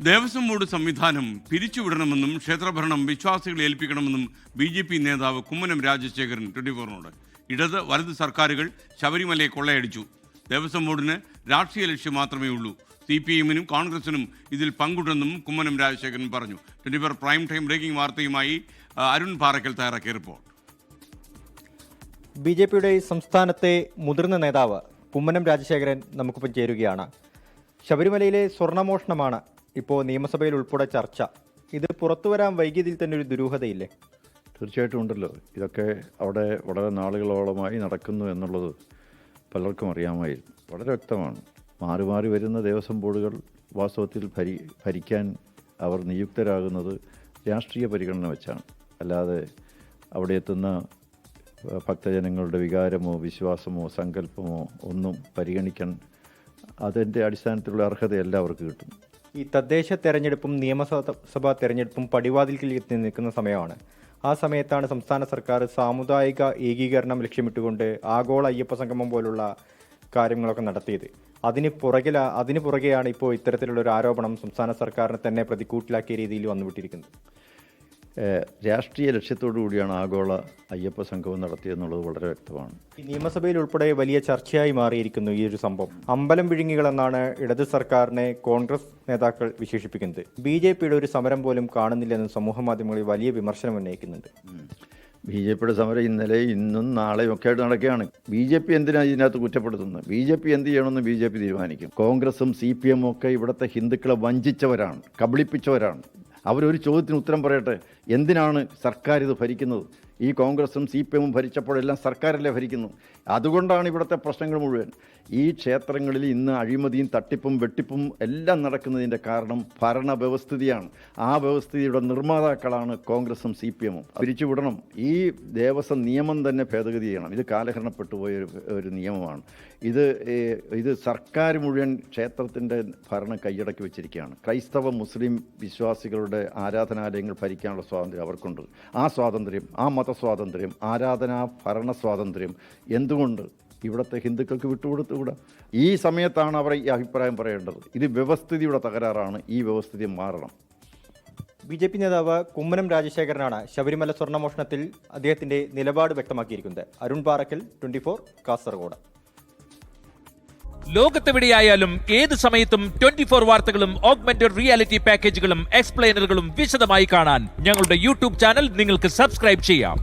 Devaswom board സംവിധാനം പിരിച്ചുവിടണമെന്നും ക്ഷേത്രഭരണം വിശ്വാസികളെ ഏൽപ്പിക്കണമെന്നും BJP നേതാവ് കുമ്മനം രാജശേഖരൻ 24-നോട്. ഇടത് വലത് സർക്കാരുകൾ ശബരിമലയെ കൊള്ളയടിച്ചു. ദേവസ്വം ബോർഡിന് രാഷ്ട്രീയ ലക്ഷ്യം മാത്രമേ ഉള്ളൂ. CPM-നും കോൺഗ്രസിനും ഇതിൽ പങ്കുണ്ടെന്നും കുമ്മനം രാജശേഖരൻ പറഞ്ഞു. 24 പ്രൈം ടൈം ബ്രേക്കിംഗ് വാർത്തയുമായി അരുൺ പാറക്കൽ തയ്യാറാക്കിയ റിപ്പോർട്ട്. BJP-യുടെ സംസ്ഥാനത്തെ മുതിർന്ന നേതാവ് കുമ്മനം രാജശേഖരൻ നമുക്കിപ്പോൾ ചേരുകയാണ്. ശബരിമലയിലെ സ്വർണ്ണമോഷണമാണ് ഇപ്പോൾ നിയമസഭയിൽ ഉൾപ്പെടെ ചർച്ച. ഇത് പുറത്തുവരാൻ വൈകിയതിൽ തന്നെ ഒരു ദുരൂഹതയില്ലേ? തീർച്ചയായിട്ടും ഉണ്ടല്ലോ. ഇതൊക്കെ അവിടെ വളരെ നാളുകളോളമായി നടക്കുന്നു എന്നുള്ളത് പലർക്കും അറിയാമായിരുന്നു. വളരെ വ്യക്തമാണ്. മാറി മാറി വരുന്ന ദേവസ്വം ബോർഡുകൾ വാസ്തവത്തിൽ ഭരിക്കാൻ അവർ നിയുക്തരാകുന്നത് രാഷ്ട്രീയ പരിഗണന വെച്ചാണ്. അല്ലാതെ അവിടെ എത്തുന്ന ഭക്തജനങ്ങളുടെ വികാരമോ വിശ്വാസമോ സങ്കല്പമോ ഒന്നും പരിഗണിക്കാൻ അതിൻ്റെ അടിസ്ഥാനത്തിലുള്ള അർഹത എല്ലാവർക്കും കിട്ടും. ഈ തദ്ദേശ തെരഞ്ഞെടുപ്പും നിയമസഭാ തെരഞ്ഞെടുപ്പും പടിവാതിൽക്കിൽ എത്തി നിൽക്കുന്ന സമയമാണ്. ആ സമയത്താണ് സംസ്ഥാന സർക്കാർ സാമുദായിക ഏകീകരണം ലക്ഷ്യമിട്ടുകൊണ്ട് ആഗോള അയ്യപ്പ സംഗമം പോലുള്ള കാര്യങ്ങളൊക്കെ നടത്തിയത്. അതിന് പുറകെയാണ് ഇപ്പോൾ ഇത്തരത്തിലുള്ള ഒരു ആരോപണം സംസ്ഥാന സർക്കാരിനെ തന്നെ പ്രതിക്കൂട്ടിലാക്കിയ രീതിയിൽ വന്നുവിട്ടിരിക്കുന്നത്. രാഷ്ട്രീയ ലക്ഷ്യത്തോടു കൂടിയാണ് ആഗോള അയ്യപ്പ സംഗമം നടത്തിയെന്നുള്ളത് വളരെ വ്യക്തമാണ്. ഈ നിയമസഭയിൽ ഉൾപ്പെടെ വലിയ ചർച്ചയായി മാറിയിരിക്കുന്നു ഈ ഒരു സംഭവം. അമ്പലം വിഴുങ്ങികൾ എന്നാണ് ഇടത് സർക്കാരിനെ കോൺഗ്രസ് നേതാക്കൾ വിശേഷിപ്പിക്കുന്നത്. BJP-യുടെ ഒരു സമരം പോലും കാണുന്നില്ലെന്ന് സമൂഹ മാധ്യമങ്ങളിൽ വലിയ വിമർശനം ഉന്നയിക്കുന്നുണ്ട്. BJP-യുടെ സമരം ഇന്നലെ ഇന്നും നാളെയും ഒക്കെ ആയിട്ട് നടക്കുകയാണ്. BJP എന്തിനാണ് ഇതിനകത്ത് കുറ്റപ്പെടുത്തുന്നത്? BJP എന്ത് ചെയ്യണമെന്ന് BJP തീരുമാനിക്കും. കോൺഗ്രസും CPM ഒക്കെ ഇവിടുത്തെ ഹിന്ദുക്കളെ വഞ്ചിച്ചവരാണ്, കബളിപ്പിച്ചവരാണ്. അവരൊരു ചോദ്യത്തിന് ഉത്തരം പറയട്ടെ. എന്തിനാണ് സർക്കാർ ഇത് ഭരിക്കുന്നത്? ഈ കോൺഗ്രസും CPM-ഉം ഭരിച്ചപ്പോഴെല്ലാം സർക്കാരല്ലേ ഭരിക്കുന്നു. അതുകൊണ്ടാണ് ഇവിടുത്തെ പ്രശ്നങ്ങൾ മുഴുവൻ. ഈ ക്ഷേത്രങ്ങളിൽ ഇന്ന് അഴിമതിയും തട്ടിപ്പും വെട്ടിപ്പും എല്ലാം നടക്കുന്നതിൻ്റെ കാരണം ഭരണവ്യവസ്ഥിതിയാണ്. ആ വ്യവസ്ഥിതിയുടെ നിർമ്മാതാക്കളാണ് കോൺഗ്രസും CPM-ഉം. പിരിച്ചുവിടണം. ഈ ദേവസ്വം നിയമം തന്നെ ഭേദഗതി ചെയ്യണം. ഇത് കാലഹരണപ്പെട്ടു പോയ ഒരു നിയമമാണ്. ഇത് സർക്കാർ മുഴുവൻ ക്ഷേത്രത്തിൻ്റെ ഭരണം കൈയടക്കി വെച്ചിരിക്കുകയാണ്. ക്രൈസ്തവ മുസ്ലിം വിശ്വാസികളുടെ ആരാധനാലയങ്ങൾ ഭരിക്കാനുള്ള സ്വാതന്ത്ര്യം അവർക്കുണ്ട്. ആ സ്വാതന്ത്ര്യം, ആ മതസ്വാതന്ത്ര്യം, ആരാധനാ ഭരണ സ്വാതന്ത്ര്യം എന്തുകൊണ്ട് ഇവിടുത്തെ ഹിന്ദുക്കൾക്ക് വിട്ടുകൊടുത്തുകൂടാ? ഈ സമയത്താണ് അവർ ഈ അഭിപ്രായം പറയേണ്ടത്. ഇത് വ്യവസ്ഥിതിയുടെ തകരാറാണ്. ഈ വ്യവസ്ഥിതി മാറണം. BJP നേതാവ് കുമ്മനം രാജശേഖരനാണ് ശബരിമല സ്വർണ്ണമോഷണത്തിൽ അദ്ദേഹത്തിന്റെ നിലപാട് വ്യക്തമാക്കിയിരിക്കുന്നത്. അരുൺ പാറക്കൽ, 24 കാസർഗോഡ്. ലോകത്തെവിടെയായാലും ഏത് സമയത്തും 24 വാർത്തകളും ഓഗ്മെന്റഡ് റിയാലിറ്റി പാക്കേജുകളും എക്സ്പ്ലെയിനറുകളും വിശദമായി കാണാൻ ഞങ്ങളുടെ YouTube ചാനൽ നിങ്ങൾക്ക് സബ്സ്ക്രൈബ് ചെയ്യാം.